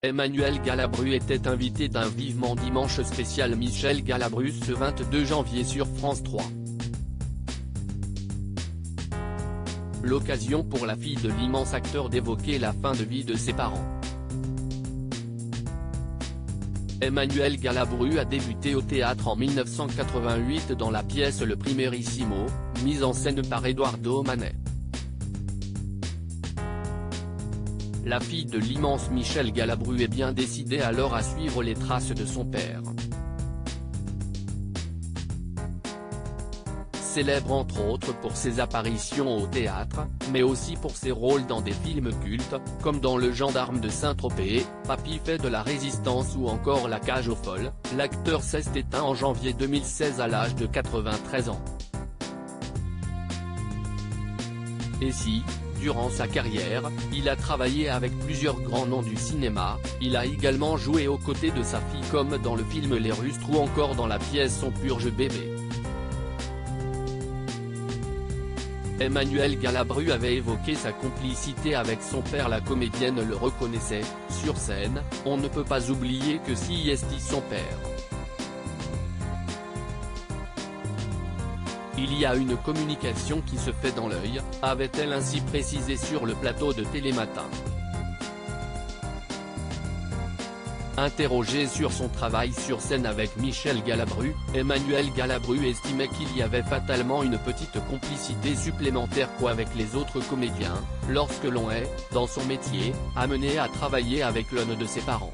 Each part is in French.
Emmanuel Galabru était invité d'un Vivement Dimanche spécial Michel Galabru ce 22 janvier sur France 3. L'occasion pour la fille de l'immense acteur d'évoquer la fin de vie de ses parents. Emmanuel Galabru a débuté au théâtre en 1988 dans la pièce Le Primerissimo, mise en scène par Eduardo Manet. La fille de l'immense Michel Galabru est bien décidée alors à suivre les traces de son père. Célèbre entre autres pour ses apparitions au théâtre, mais aussi pour ses rôles dans des films cultes, comme dans Le Gendarme de Saint-Tropez, Papy fait de la résistance ou encore La cage aux folles, l'acteur s'est éteint en janvier 2016 à l'âge de 93 ans. Et si, durant sa carrière, il a travaillé avec plusieurs grands noms du cinéma, il a également joué aux côtés de sa fille comme dans le film Les Rustres ou encore dans la pièce Son purge bébé. Emmanuel Galabru avait évoqué sa complicité avec son père. La comédienne le reconnaissait, sur scène, on ne peut pas oublier que si est son père. Il y a une communication qui se fait dans l'œil, avait-elle ainsi précisé sur le plateau de Télématin. Interrogé sur son travail sur scène avec Michel Galabru, Emmanuel Galabru estimait qu'il y avait fatalement une petite complicité supplémentaire avec les autres comédiens, lorsque l'on est, dans son métier, amené à travailler avec l'un de ses parents.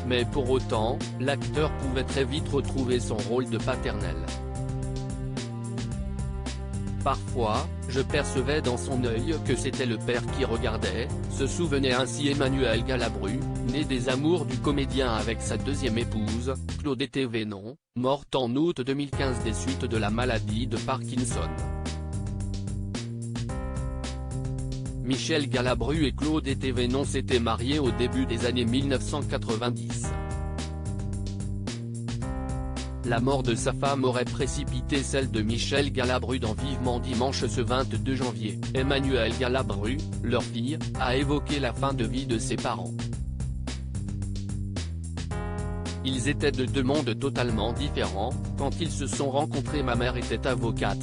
Mais pour autant, l'acteur pouvait très vite retrouver son rôle de paternel. Parfois, je percevais dans son œil que c'était le père qui regardait, se souvenait ainsi Emmanuel Galabru, né des amours du comédien avec sa deuxième épouse, Claudette Vénon, morte en août 2015 des suites de la maladie de Parkinson. Michel Galabru et Claudette Vénon s'étaient mariés au début des années 1990. La mort de sa femme aurait précipité celle de Michel Galabru dans Vivement Dimanche ce 22 janvier. Emmanuel Galabru, leur fille, a évoqué la fin de vie de ses parents. Ils étaient de deux mondes totalement différents, quand ils se sont rencontrés ma mère était avocate.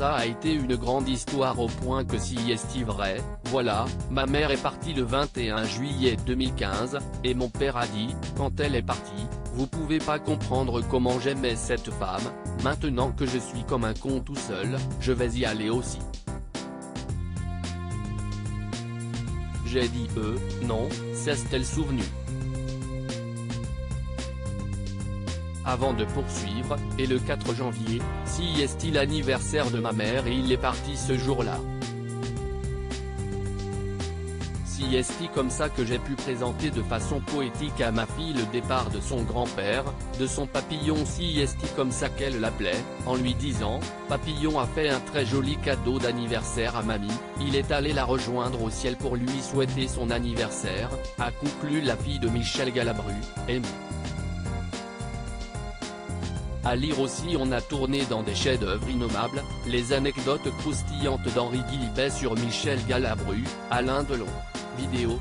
Ça a été une grande histoire au point que si est vrai, voilà, ma mère est partie le 21 juillet 2015, et mon père a dit, quand elle est partie, vous pouvez pas comprendre comment j'aimais cette femme, maintenant que je suis comme un con tout seul, je vais y aller aussi. J'ai dit non, s'est-elle souvenu. Avant de poursuivre, et le 4 janvier, si est l'anniversaire de ma mère et il est parti ce jour-là. Si est comme ça que j'ai pu présenter de façon poétique à ma fille le départ de son grand-père, de son papillon si est comme ça qu'elle l'appelait, en lui disant, Papillon a fait un très joli cadeau d'anniversaire à mamie, il est allé la rejoindre au ciel pour lui souhaiter son anniversaire, a conclu la fille de Michel Galabru, émue. À lire aussi on a tourné dans des chefs-d'œuvre innommables, les anecdotes croustillantes d'Henri Guilipet sur Michel Galabru, Alain Delon. Vidéo,